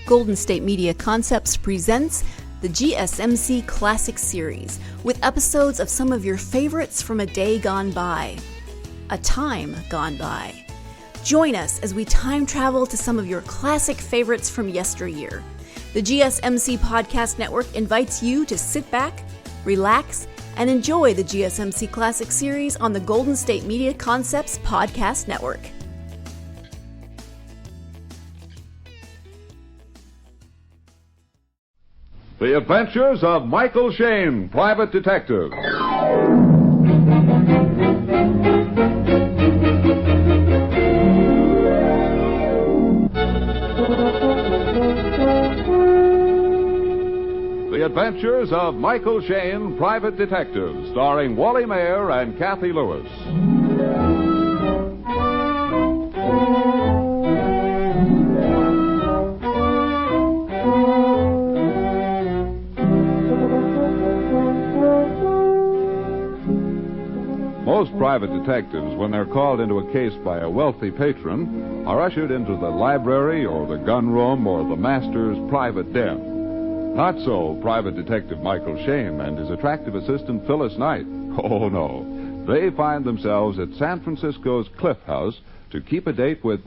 Golden State Media Concepts presents the GSMC Classics series, with episodes of some of your favorites from a day gone by, a time gone by. Join us as we time travel to some of your classic favorites from yesteryear. The GSMC Podcast Network invites you to sit back, relax, and enjoy the GSMC Classics series on the Golden State Media Concepts Podcast Network. The Adventures of Michael Shayne, Private Detective. The Adventures of Michael Shayne, Private Detective, starring Wally Maher and Kathy Lewis. Most private detectives, when they're called into a case by a wealthy patron, are ushered into the library or the gun room or the master's private den. Not so Private Detective Michael Shayne and his attractive assistant Phyllis Knight. Oh, no. They find themselves at San Francisco's Cliff House to keep a date with,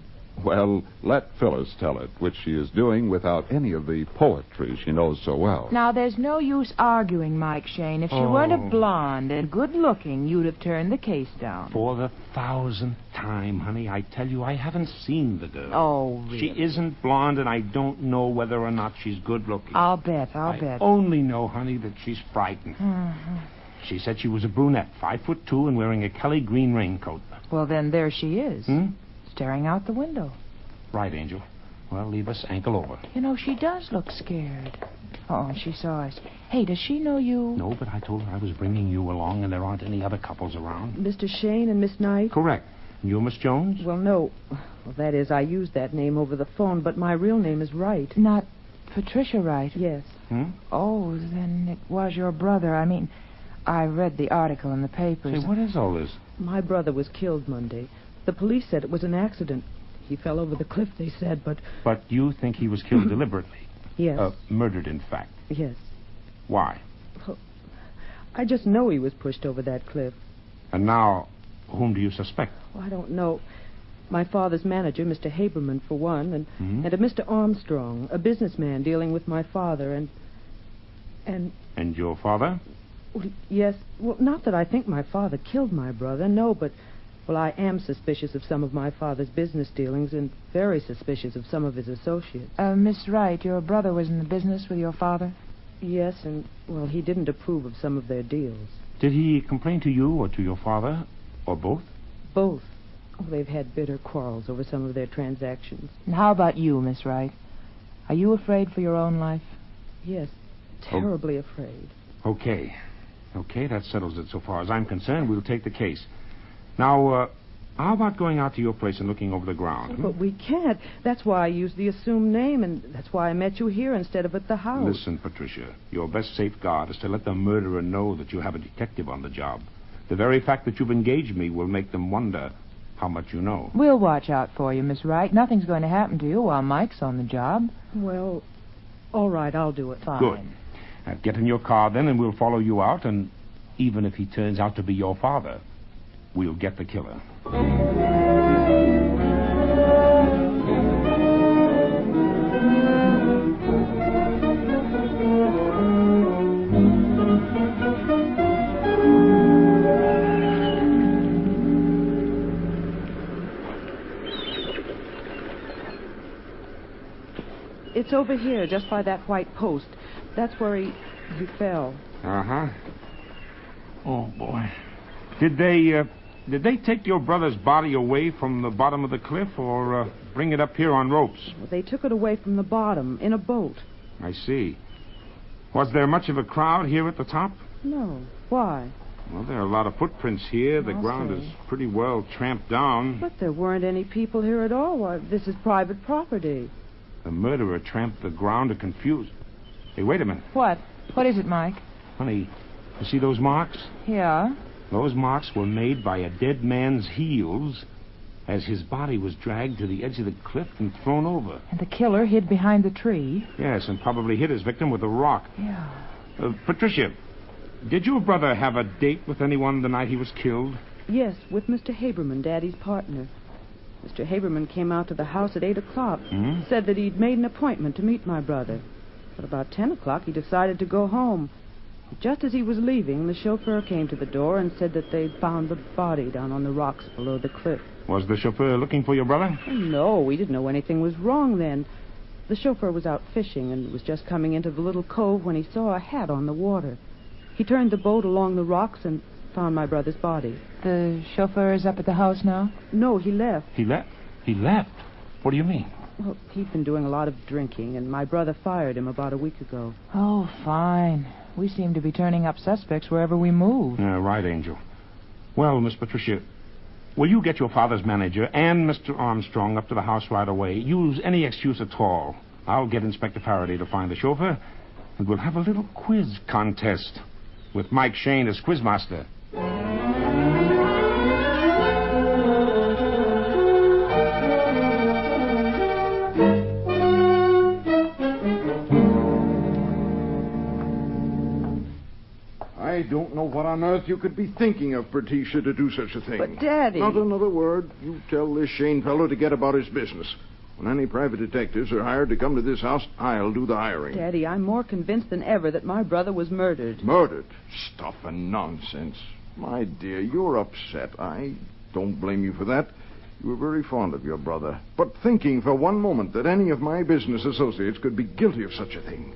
well, let Phyllis tell it, which she is doing without any of the poetry she knows so well. Now, there's no use arguing, Mike Shayne. If she weren't a blonde and good-looking, you'd have turned the case down. For the 1,000th time, honey, I tell you, I haven't seen the girl. Oh, really? She isn't blonde, and I don't know whether or not she's good-looking. I'll bet. I only know, honey, that she's frightened. Mm-hmm. She said she was a brunette, 5'2", and wearing a Kelly green raincoat. Well, then there she is. Staring out the window. Right, Angel. Well, leave us ankle over. You know, she does look scared. Oh, she saw us. Hey, does she know you? No, but I told her I was bringing you along and there aren't any other couples around. Mr. Shayne and Miss Knight? Correct. And you're Miss Jones? Well, no. Well, that is, I used that name over the phone, but my real name is Wright. Not Patricia Wright? Yes. Oh, then it was your brother. I mean, I read the article in the papers. Say, what is all this? My brother was killed Monday. The police said it was an accident. He fell over the cliff, they said, but... But you think he was killed deliberately? Yes. Murdered, in fact? Yes. Why? Well, I just know he was pushed over that cliff. And now, whom do you suspect? Well, I don't know. My father's manager, Mr. Haberman, for one, and a Mr. Armstrong, a businessman dealing with my father, and... And your father? Well, yes. Well, not that I think my father killed my brother, no, but... Well, I am suspicious of some of my father's business dealings and very suspicious of some of his associates. Miss Wright, your brother was in the business with your father? Yes, and, well, he didn't approve of some of their deals. Did he complain to you or to your father, or both? Both. Oh, they've had bitter quarrels over some of their transactions. And how about you, Miss Wright? Are you afraid for your own life? Yes, terribly afraid. Okay, that settles it so far as I'm concerned. We'll take the case. Now, how about going out to your place and looking over the ground? But we can't. That's why I used the assumed name, and that's why I met you here instead of at the house. Listen, Patricia, your best safeguard is to let the murderer know that you have a detective on the job. The very fact that you've engaged me will make them wonder how much you know. We'll watch out for you, Miss Wright. Nothing's going to happen to you while Mike's on the job. Well, all right, I'll do it. Fine. Good. Get in your car then, and we'll follow you out, and even if he turns out to be your father... we'll get the killer. It's over here, just by that white post. That's where he fell. Uh-huh. Oh, boy. Did they take your brother's body away from the bottom of the cliff or bring it up here on ropes? Well, they took it away from the bottom in a boat. I see. Was there much of a crowd here at the top? No. Why? Well, there are a lot of footprints here. The ground is pretty well tramped down. But there weren't any people here at all. Why, this is private property. The murderer tramped the ground to confuse... Hey, wait a minute. What? What is it, Mike? Honey, you see those marks? Yeah? Those marks were made by a dead man's heels as his body was dragged to the edge of the cliff and thrown over. And the killer hid behind the tree. Yes, and probably hit his victim with a rock. Yeah. Patricia, did your brother have a date with anyone the night he was killed? Yes, with Mr. Haberman, Daddy's partner. Mr. Haberman came out to the house at 8 o'clock. Said that he'd made an appointment to meet my brother. But about 10 o'clock, he decided to go home. Just as he was leaving, the chauffeur came to the door and said that they'd found the body down on the rocks below the cliff. Was the chauffeur looking for your brother? No, we didn't know anything was wrong then. The chauffeur was out fishing and was just coming into the little cove when he saw a hat on the water. He turned the boat along the rocks and found my brother's body. The chauffeur is up at the house now? No, he left. He left? He left? What do you mean? Well, he'd been doing a lot of drinking, and my brother fired him about a week ago. Oh, fine. We seem to be turning up suspects wherever we move. Right, Angel. Well, Miss Patricia, will you get your father's manager and Mr. Armstrong up to the house right away? Use any excuse at all. I'll get Inspector Faraday to find the chauffeur, and we'll have a little quiz contest with Mike Shayne as quizmaster. I don't know what on earth you could be thinking of, Patricia, to do such a thing. But, Daddy... Not another word. You tell this Shayne fellow to get about his business. When any private detectives are hired to come to this house, I'll do the hiring. Daddy, I'm more convinced than ever that my brother was murdered. Murdered? Stuff and nonsense. My dear, you're upset. I don't blame you for that. You were very fond of your brother. But thinking for one moment that any of my business associates could be guilty of such a thing.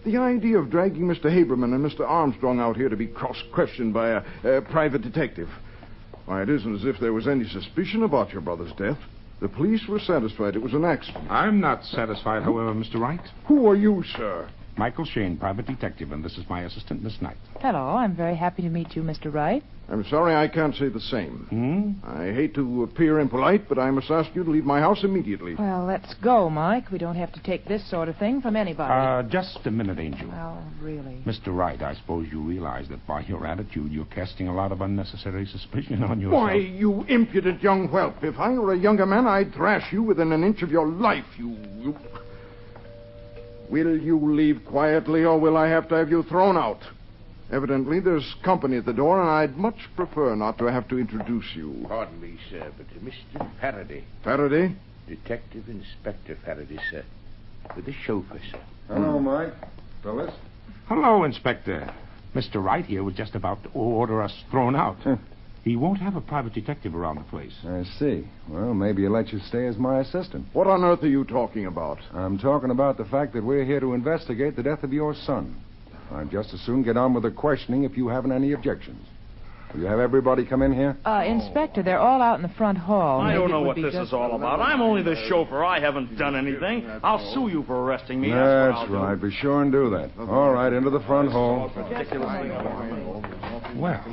The idea of dragging Mr. Haberman and Mr. Armstrong out here to be cross-questioned by a private detective. Why, it isn't as if there was any suspicion about your brother's death. The police were satisfied it was an accident. I'm not satisfied, however, Mr. Wright. Who are you, sir? Michael Shayne, private detective, and this is my assistant, Miss Knight. Hello, I'm very happy to meet you, Mr. Wright. I'm sorry I can't say the same. I hate to appear impolite, but I must ask you to leave my house immediately. Well, let's go, Mike. We don't have to take this sort of thing from anybody. Just a minute, Angel. Well, really. Mr. Wright, I suppose you realize that by your attitude, you're casting a lot of unnecessary suspicion on yourself. Why, you impudent young whelp. If I were a younger man, I'd thrash you within an inch of your life, you... Will you leave quietly, or will I have to have you thrown out? Evidently, there's company at the door, and I'd much prefer not to have to introduce you. Pardon me, sir, but Mr. Faraday. Faraday? Detective Inspector Faraday, sir. With the chauffeur, sir. Hello, Mike. Fellas? Hello, Inspector. Mr. Wright here was just about to order us thrown out. He won't have a private detective around the place. I see. Well, maybe he'll let you stay as my assistant. What on earth are you talking about? I'm talking about the fact that we're here to investigate the death of your son. I'd just as soon get on with the questioning if you haven't any objections. Will you have everybody come in here? Inspector, they're all out in the front hall. I Maybe don't it know would what be this just- is all about. I'm only the chauffeur. I haven't done anything. I'll sue you for arresting me. That's right. Be sure and do that. All right, into the front hall. Well,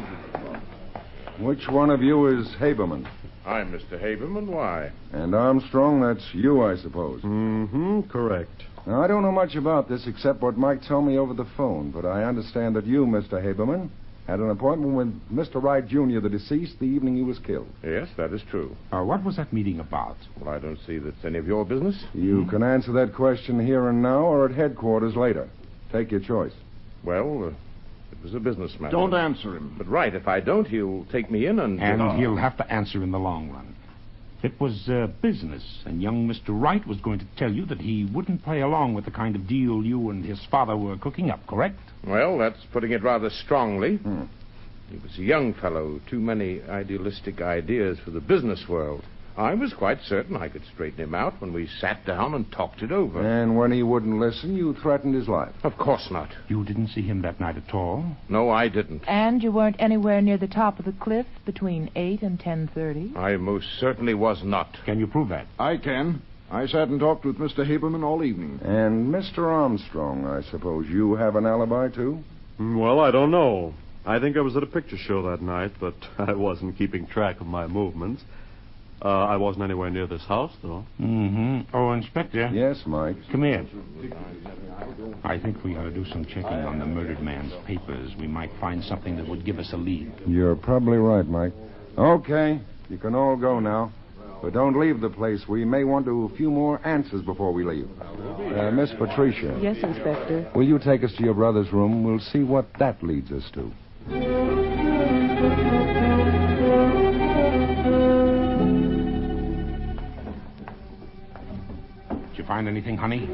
Which one of you is Haberman? I'm Mr. Haberman. Why? And Armstrong, that's you, I suppose. Correct. Now, I don't know much about this except what Mike told me over the phone, but I understand that you, Mr. Haberman, had an appointment with Mr. Wright, Jr., the deceased, the evening he was killed. Yes, that is true. what was that meeting about? Well, I don't see that's any of your business. You can answer that question here and now or at headquarters later. Take your choice. Well, it was a business matter. Don't answer him. But right, if I don't, he'll take me in and... And he'll have to answer in the long run. It was business, and young Mr. Wright was going to tell you that he wouldn't play along with the kind of deal you and his father were cooking up, correct? Well, that's putting it rather strongly. He was a young fellow, too many idealistic ideas for the business world. I was quite certain I could straighten him out when we sat down and talked it over. And when he wouldn't listen, you threatened his life. Of course not. You didn't see him that night at all? No, I didn't. And you weren't anywhere near the top of the cliff between 8 and 10:30? I most certainly was not. Can you prove that? I can. I sat and talked with Mr. Haberman all evening. And Mr. Armstrong, I suppose you have an alibi, too? Well, I don't know. I think I was at a picture show that night, but I wasn't keeping track of my movements. I wasn't anywhere near this house, though. Oh, Inspector. Yes, Mike. Come here. I think we ought to do some checking on the murdered man's papers. We might find something that would give us a lead. You're probably right, Mike. Okay, you can all go now. But don't leave the place. We may want a few more answers before we leave. Miss Patricia. Yes, Inspector. Will you take us to your brother's room? We'll see what that leads us to. Did you find anything, honey?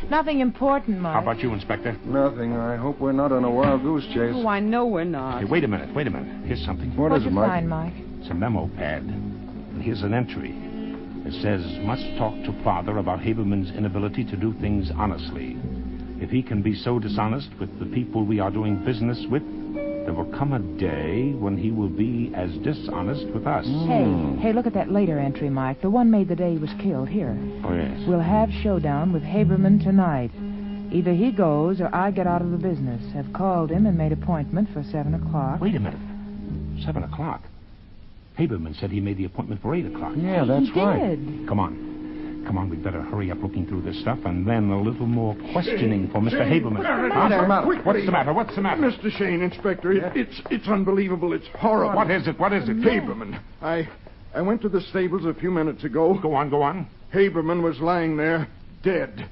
Nothing important, Mike. How about you, Inspector? Nothing. I hope we're not on a wild goose chase. Oh, I know we're not. Hey, wait a minute. Here's something. What is it, Mike? Find, Mike? It's a memo pad. And here's an entry. It says, must talk to father about Haberman's inability to do things honestly. If he can be so dishonest with the people we are doing business with, there will come a day when he will be as dishonest with us. Hey, look at that later entry, Mike. The one made the day he was killed. Here. Oh, yes. We'll have showdown with Haberman tonight. Either he goes or I get out of the business. Have called him and made appointment for 7 o'clock. Wait a minute. 7 o'clock? Haberman said he made the appointment for 8 o'clock. Yeah, that's right. Did. Come on, we'd better hurry up looking through this stuff, and then a little more questioning for Mr. Haberman. What's the matter? What's the matter? Mr. Shayne, Inspector, it's unbelievable. It's horrible. What is it? Haberman. I went to the stables a few minutes ago. Go on. Haberman was lying there, dead.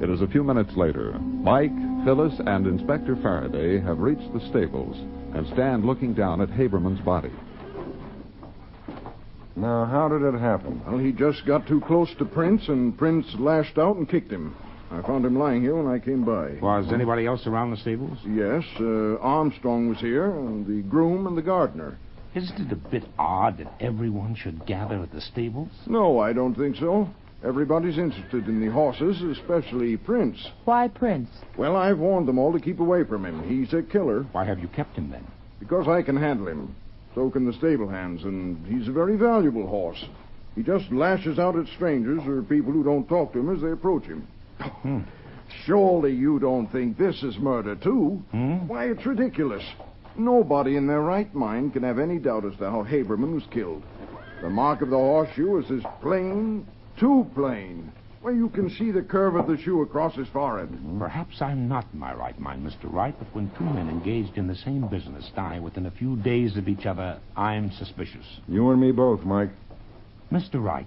It is a few minutes later. Mike, Phyllis, and Inspector Faraday have reached the stables and stand looking down at Haberman's body. Now, how did it happen? Well, he just got too close to Prince, and Prince lashed out and kicked him. I found him lying here when I came by. Was anybody else around the stables? Yes, Armstrong was here, and the groom and the gardener. Isn't it a bit odd that everyone should gather at the stables? No, I don't think so. Everybody's interested in the horses, especially Prince. Why Prince? Well, I've warned them all to keep away from him. He's a killer. Why have you kept him, then? Because I can handle him. So can the stable hands, and he's a very valuable horse. He just lashes out at strangers or people who don't talk to him as they approach him. Surely you don't think this is murder, too? Why, it's ridiculous. Nobody in their right mind can have any doubt as to how Haberman was killed. The mark of the horseshoe is as plain, too plain. Well, you can see the curve of the shoe across his forehead. Perhaps I'm not in my right mind, Mr. Wright, but when two men engaged in the same business die within a few days of each other, I'm suspicious. You and me both, Mike. Mr. Wright,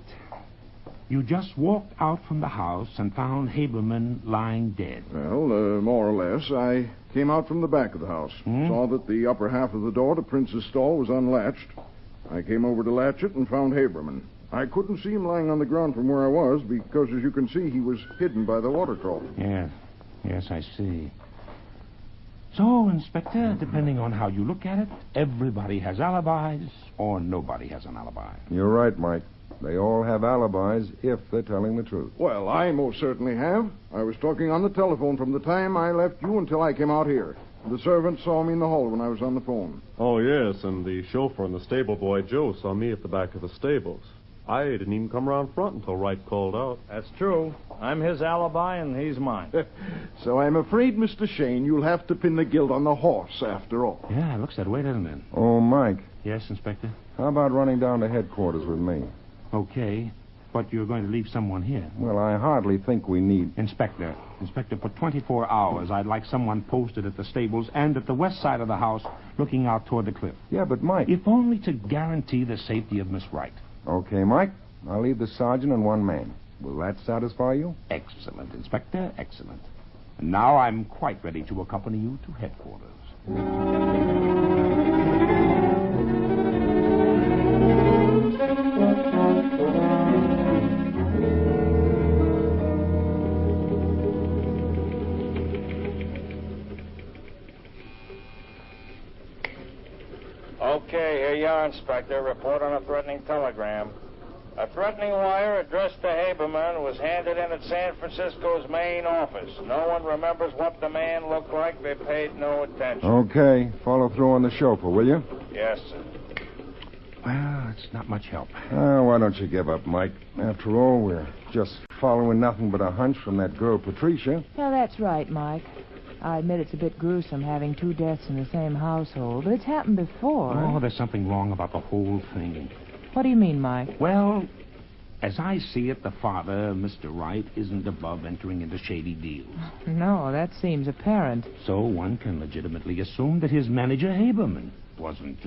you just walked out from the house and found Haberman lying dead. Well, more or less. I came out from the back of the house. Saw that the upper half of the door to Prince's stall was unlatched. I came over to latch it and found Haberman. I couldn't see him lying on the ground from where I was because, as you can see, he was hidden by the water trough. Yes, I see. So, Inspector, depending on how you look at it, everybody has alibis or nobody has an alibi. You're right, Mike. They all have alibis if they're telling the truth. Well, I most certainly have. I was talking on the telephone from the time I left you until I came out here. The servant saw me in the hall when I was on the phone. Oh, yes, and the chauffeur and the stable boy, Joe, saw me at the back of the stables. I didn't even come around front until Wright called out. That's true. I'm his alibi, and he's mine. So I'm afraid, Mr. Shayne, you'll have to pin the guilt on the horse after all. Yeah, it looks that way, doesn't it? Oh, Mike, Yes, Inspector? how about running down to headquarters with me? Okay, but you're going to leave someone here. Well, I hardly think we need... Inspector, for 24 hours, I'd like someone posted at the stables and at the west side of the house looking out toward the cliff. Yeah, but Mike... If only to guarantee the safety of Miss Wright. Okay, Mike, I'll leave the sergeant and one man. Will that satisfy you? Excellent, Inspector, excellent. And now I'm quite ready to accompany you to headquarters. Okay, here you are, Inspector. Report on a threatening telegram. A threatening wire addressed to Haberman was handed in at San Francisco's main office. No one remembers what the man looked like. They paid no attention. Okay, follow through on the chauffeur, will you? Yes, sir. Well, it's not much help. Why don't you give up, Mike? After all, we're just following nothing but a hunch from that girl, Patricia. Yeah, that's right, Mike. I admit it's a bit gruesome having two deaths in the same household, but it's happened before. Oh, there's something wrong about the whole thing. What do you mean, Mike? Well, As I see it, the father, Mr. Wright, isn't above entering into shady deals. No, that seems apparent. So one can legitimately assume that his manager, Haberman, wasn't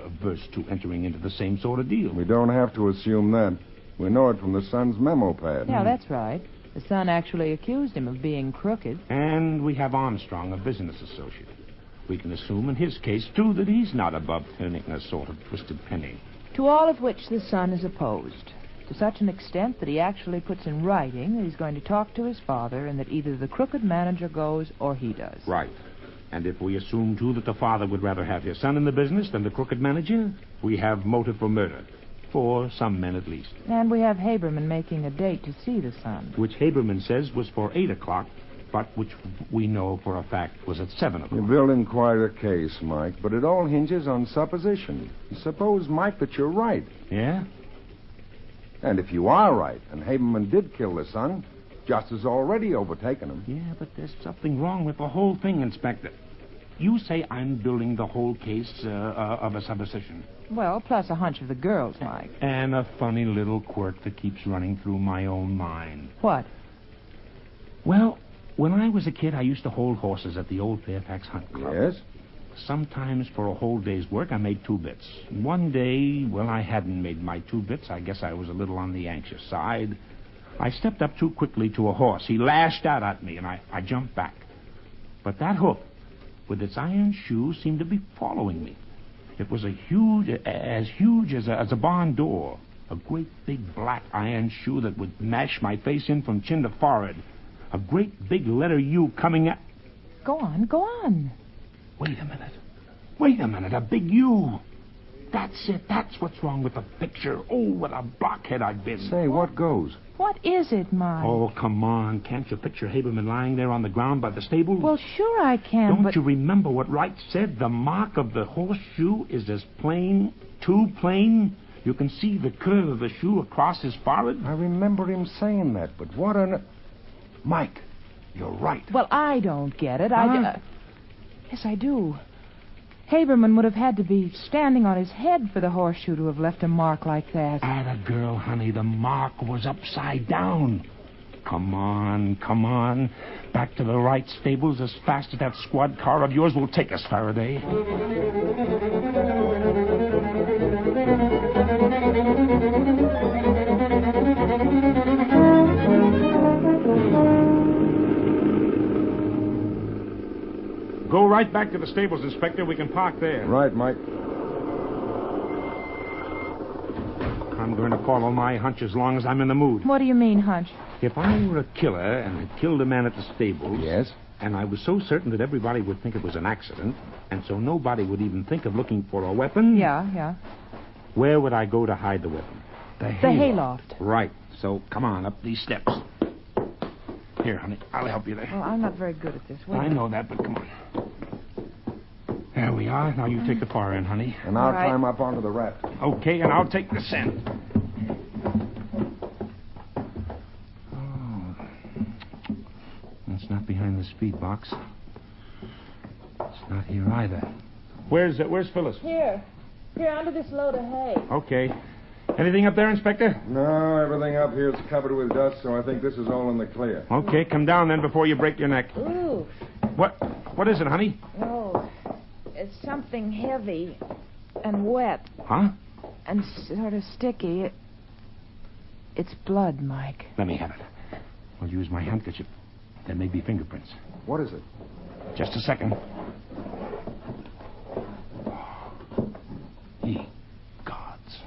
averse to entering into the same sort of deal. We don't have to assume that. We know it from the son's memo pad. Yeah, that's right. The son actually accused him of being crooked. And we have Armstrong, a business associate. We can assume in his case, too, that he's not above earning a sort of twisted penny. To all of which the son is opposed, to such an extent that he actually puts in writing that he's going to talk to his father and that either the crooked manager goes or he does. Right. And if we assume, too, that the father would rather have his son in the business than the crooked manager, we have motive for murder. For some men, at least. And we have Haberman making a date to see the son. Which Haberman says was for 8 o'clock, but which we know for a fact was at 7 o'clock. You're building quite a case, Mike, but it all hinges on supposition. Suppose, Mike, that you're right. Yeah? And if you are right, and Haberman did kill the son, justice already overtaken him. Yeah, but there's something wrong with the whole thing, Inspector. You say I'm building the whole case of a supposition. Well, plus a hunch of the girls, Mike. And a funny little quirk that keeps running through my own mind. What? Well, when I was a kid, I used to hold horses at the old Fairfax Hunt Club. Yes? Sometimes for a whole day's work, I made 2 bits. One day, well, I hadn't made my 2 bits. I guess I was a little on the anxious side. I stepped up too quickly to a horse. He lashed out at me, and I jumped back. But that hoof, with its iron shoe, seemed to be following me. It was as huge as a barn door. A great big black iron shoe that would mash my face in from chin to forehead. A great big letter U coming at... Go on. Wait a minute, a big U. That's it, that's what's wrong with the picture. Oh, what a blockhead I've been. Say, what goes? What is it, Mike? Oh, come on. Can't you picture Haberman lying there on the ground by the stables? Well, sure I can, Don't you remember what Wright said? The mark of the horseshoe is as plain, too plain. You can see the curve of the shoe across his forehead. I remember him saying that, but what on... Mike, you're right. Well, I don't get it. Huh? Yes, I do. Haberman would have had to be standing on his head for the horseshoe to have left a mark like that. Atta girl, honey, the mark was upside down. Come on. Back to the Wright stables as fast as that squad car of yours will take us, Faraday. Go right back to the stables, Inspector. We can park there. Right, Mike. I'm going to follow my hunch as long as I'm in the mood. What do you mean, hunch? If I were a killer and had killed a man at the stables... Yes? And I was so certain that everybody would think it was an accident, and so nobody would even think of looking for a weapon... Yeah. Where would I go to hide the weapon? The hayloft. Right. So come on, up these steps. Here, honey, I'll help you there. Well, I'm not very good at this. Wait. I know that, but come on. There we are. Now you take the far end, honey. And I'll right. climb up onto the raft. Okay, and I'll take the scent. It's not behind the speed box. It's not here either. Where's Phyllis? Here, under this load of hay. Okay. Anything up there, Inspector? No, everything up here is covered with dust, so I think this is all in the clear. Okay, come down then before you break your neck. Ooh. What is it, honey? Oh, it's something heavy and wet. Huh? And sort of sticky. It's blood, Mike. Let me have it. I'll use my handkerchief. There may be fingerprints. What is it? Just a second. Ye gods.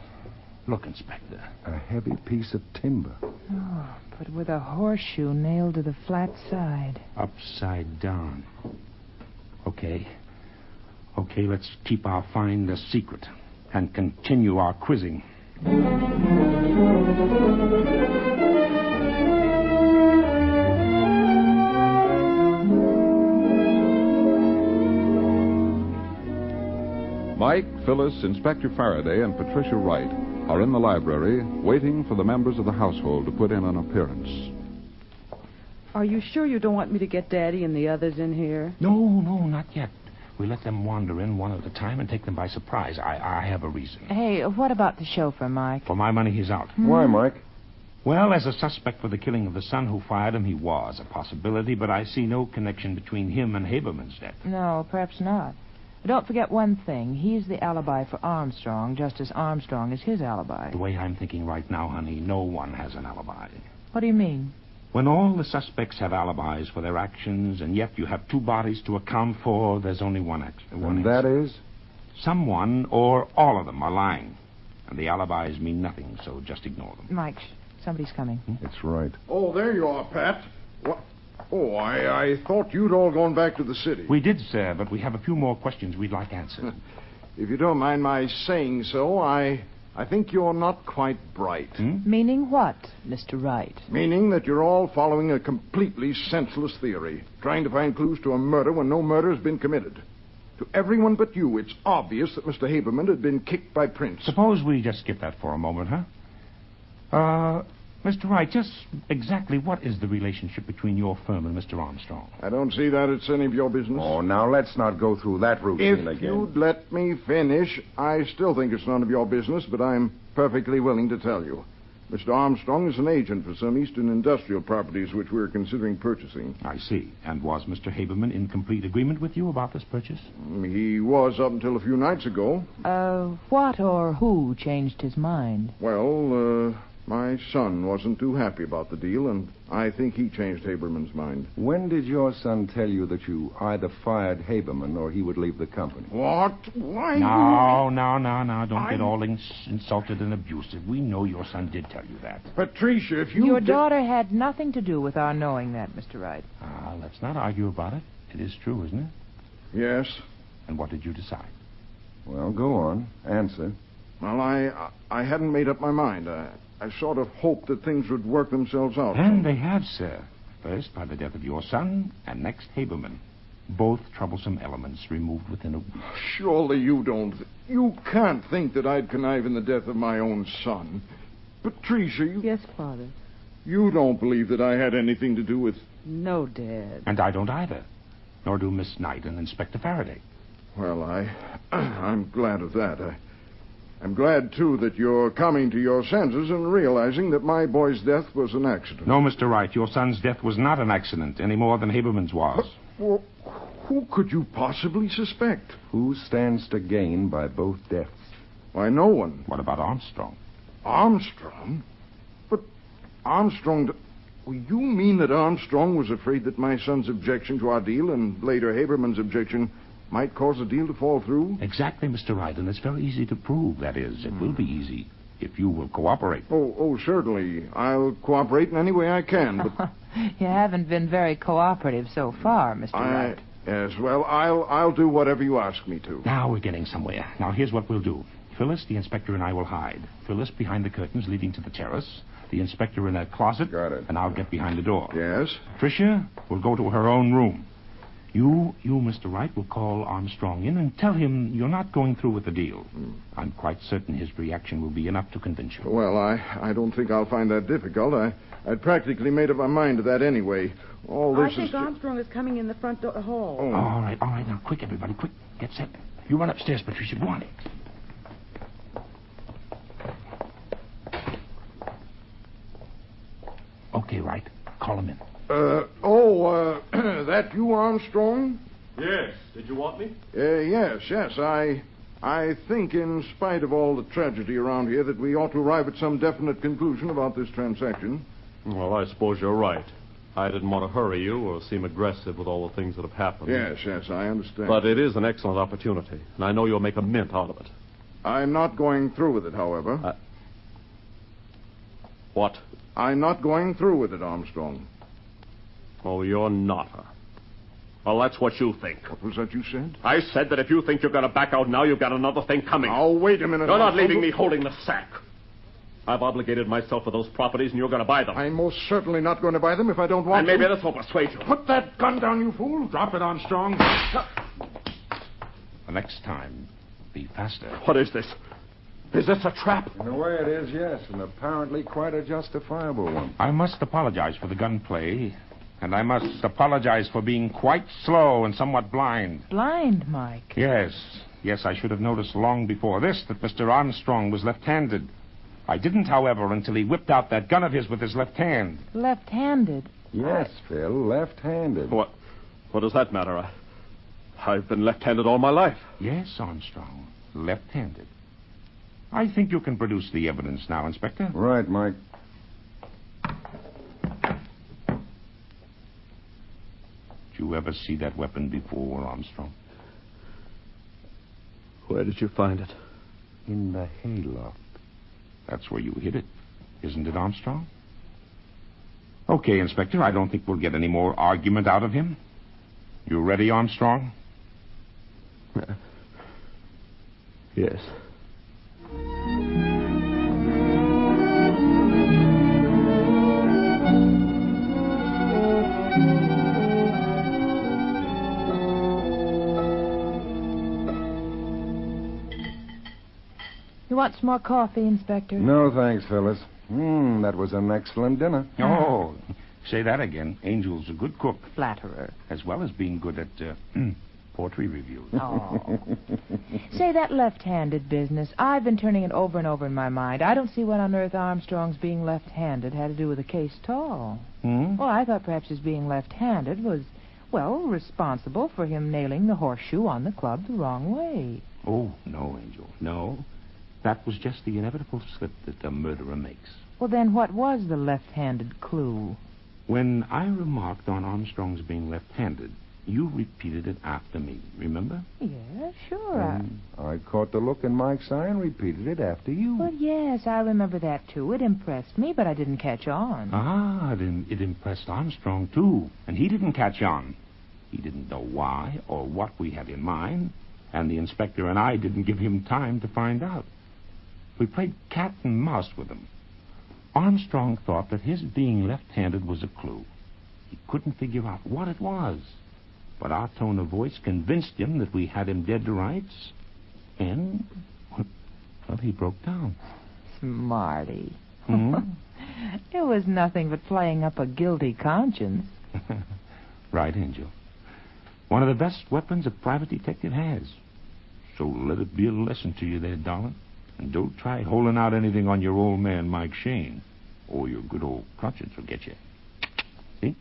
Look, Inspector. A heavy piece of timber. Oh, but with a horseshoe nailed to the flat side. Upside down. Okay, let's keep our find a secret and continue our quizzing. Mike, Phyllis, Inspector Faraday, and Patricia Wright are in the library waiting for the members of the household to put in an appearance. Are you sure you don't want me to get Daddy and the others in here? No, not yet. We let them wander in one at a time and take them by surprise. I have a reason. Hey, what about the chauffeur, Mike? For my money, he's out. Why, Mike? Well, as a suspect for the killing of the son who fired him, he was a possibility, but I see no connection between him and Haberman's death. No, perhaps not. But don't forget one thing. He's the alibi for Armstrong, just as Armstrong is his alibi. The way I'm thinking right now, honey, no one has an alibi. What do you mean? When all the suspects have alibis for their actions, and yet you have two bodies to account for, there's only one action. And that is? Someone or all of them are lying. And the alibis mean nothing, so just ignore them. Mike, somebody's coming. It's right. Oh, there you are, Pat. What? Oh, I thought you'd all gone back to the city. We did, sir, but we have a few more questions we'd like answered. If you don't mind my saying so, I think you're not quite bright. Meaning what, Mr. Wright? Meaning that you're all following a completely senseless theory, trying to find clues to a murder when no murder has been committed. To everyone but you, it's obvious that Mr. Haberman had been kicked by Prince. Suppose we just skip that for a moment, huh? Mr. Wright, just exactly what is the relationship between your firm and Mr. Armstrong? I don't see that it's any of your business. Oh, now let's not go through that routine If again. you'd let me finish, I still think it's none of your business, but I'm perfectly willing to tell you. Mr. Armstrong is an agent for some eastern industrial properties which we're considering purchasing. I see. And was Mr. Haberman in complete agreement with you about this purchase? He was up until a few nights ago. What or who changed his mind? Well, my son wasn't too happy about the deal, and I think he changed Haberman's mind. When did your son tell you that you either fired Haberman or he would leave the company? What? Why? No. Don't get all insulted and abusive. We know your son did tell you that. Patricia, if you... Your daughter had nothing to do with our knowing that, Mr. Wright. Let's not argue about it. It is true, isn't it? Yes. And what did you decide? Well, go on. Answer. Well, I hadn't made up my mind. I sort of hoped that things would work themselves out. And they have, sir. First, by the death of your son, and next, Haberman. Both troublesome elements removed within a week. Surely you don't... You can't think that I'd connive in the death of my own son. Patricia, you... Yes, Father. You don't believe that I had anything to do with... No, Dad. And I don't either. Nor do Miss Knight and Inspector Faraday. Well, I'm glad of that. I'm glad, too, that you're coming to your senses and realizing that my boy's death was an accident. No, Mr. Wright, your son's death was not an accident, any more than Haberman's was. Well, who could you possibly suspect? Who stands to gain by both deaths? Why, no one. What about Armstrong? Armstrong? But Armstrong... Well, you mean that Armstrong was afraid that my son's objection to our deal and later Haberman's objection might cause the deal to fall through? Exactly, Mr. Wright, and it's very easy to prove. That is, it will be easy if you will cooperate. Oh, certainly. I'll cooperate in any way I can, but... You haven't been very cooperative so far, Mr. Wright. Yes, well, I'll do whatever you ask me to. Now we're getting somewhere. Now, here's what we'll do. Phyllis, the inspector, and I will hide. Phyllis behind the curtains leading to the terrace. The inspector in a closet. Got it. And I'll get behind the door. Yes? Tricia will go to her own room. You, Mr. Wright, will call Armstrong in and tell him you're not going through with the deal. I'm quite certain his reaction will be enough to convince you. Well, I don't think I'll find that difficult. I'd practically made up my mind to that anyway. All this I think Armstrong is coming in the front hall. Oh. All right. Now, quick, everybody, quick. Get set. You run upstairs, Patricia. Go on. Okay, Wright. Call him in. That you, Armstrong? Yes. Did you want me? Yes. I think, in spite of all the tragedy around here, that we ought to arrive at some definite conclusion about this transaction. Well, I suppose you're right. I didn't want to hurry you or seem aggressive with all the things that have happened. Yes, I understand. But it is an excellent opportunity, and I know you'll make a mint out of it. I'm not going through with it, however. What? I'm not going through with it, Armstrong. Oh, you're not, huh? Well, that's what you think. What was that you said? I said that if you think you're going to back out now, you've got another thing coming. Oh, wait a minute. You're not leaving me holding the sack. I've obligated myself for those properties, and you're going to buy them. I'm most certainly not going to buy them if I don't want them. And maybe this will persuade you. Put that gun down, you fool. Drop it, Armstrong. The next time, be faster. What is this? Is this a trap? In a way it is, yes, and apparently quite a justifiable one. I must apologize for the gunplay, and I must apologize for being quite slow and somewhat blind. Blind, Mike? Yes, I should have noticed long before this that Mr. Armstrong was left-handed. I didn't, however, until he whipped out that gun of his with his left hand. Left-handed? Yes, Phil, left-handed. What does that matter? I've been left-handed all my life. Yes, Armstrong, left-handed. I think you can produce the evidence now, Inspector. Right, Mike. Did you ever see that weapon before, Armstrong? Where did you find it? In the hayloft. That's where you hid it, isn't it, Armstrong? Okay, Inspector, I don't think we'll get any more argument out of him. You ready, Armstrong? Yes. You want some more coffee, Inspector? No, thanks, Phyllis. That was an excellent dinner. Oh, say that again. Angel's a good cook. Flatterer. As well as being good at poetry reviews. Oh. Say, that left-handed business, I've been turning it over and over in my mind. I don't see what on earth Armstrong's being left-handed had to do with the case at all. Well, I thought perhaps his being left-handed was, well, responsible for him nailing the horseshoe on the club the wrong way. Oh, no, Angel, no. That was just the inevitable slip that a murderer makes. Well, then what was the left-handed clue? When I remarked on Armstrong's being left-handed, you repeated it after me, remember? Yeah, sure. I caught the look in Mike's eye and repeated it after you. Well, yes, I remember that, too. It impressed me, but I didn't catch on. Ah, it impressed Armstrong, too. And he didn't catch on. He didn't know why or what we had in mind, and the inspector and I didn't give him time to find out. We played cat and mouse with him. Armstrong thought that his being left-handed was a clue. He couldn't figure out what it was. But our tone of voice convinced him that we had him dead to rights. And, well, he broke down. Smarty. It was nothing but playing up a guilty conscience. Right, Angel. One of the best weapons a private detective has. So let it be a lesson to you there, darling. And don't try holding out anything on your old man, Mike Shayne, or your good old conscience will get you. See?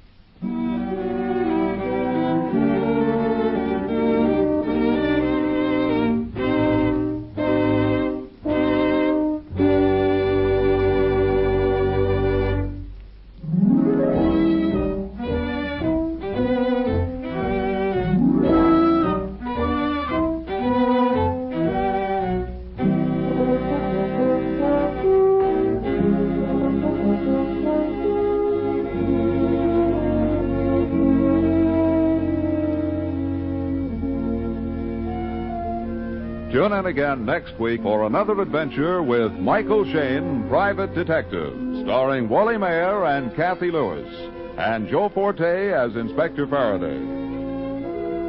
Tune in again next week for another adventure with Michael Shayne, Private Detective, starring Wally Maher and Kathy Lewis, and Joe Forte as Inspector Faraday.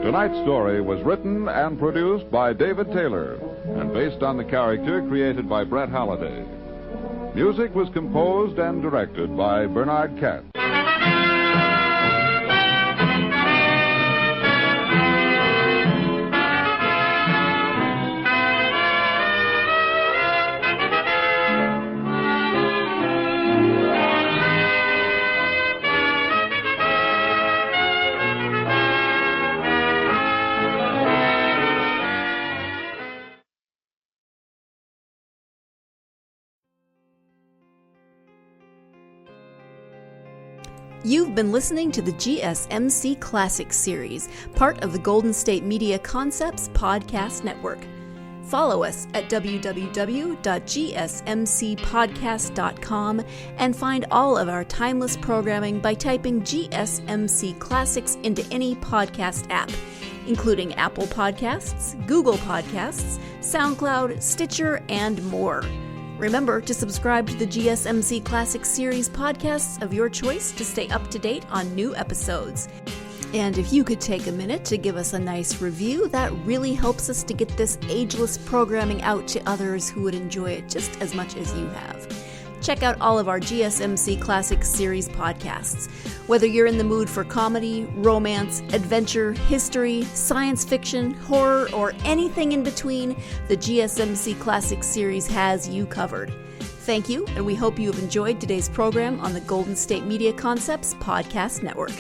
Tonight's story was written and produced by David Taylor and based on the character created by Brett Halliday. Music was composed and directed by Bernard Katz. You've been listening to the GSMC Classics series, part of the Golden State Media Concepts Podcast Network. Follow us at www.gsmcpodcast.com and find all of our timeless programming by typing GSMC Classics into any podcast app, including Apple Podcasts, Google Podcasts, SoundCloud, Stitcher, and more. Remember to subscribe to the GSMC Classics series podcasts of your choice to stay up to date on new episodes. And if you could take a minute to give us a nice review, that really helps us to get this ageless programming out to others who would enjoy it just as much as you have. Check out all of our GSMC Classics series podcasts. Whether you're in the mood for comedy, romance, adventure, history, science fiction, horror, or anything in between, the GSMC Classics series has you covered. Thank you, and we hope you have enjoyed today's program on the Golden State Media Concepts Podcast Network.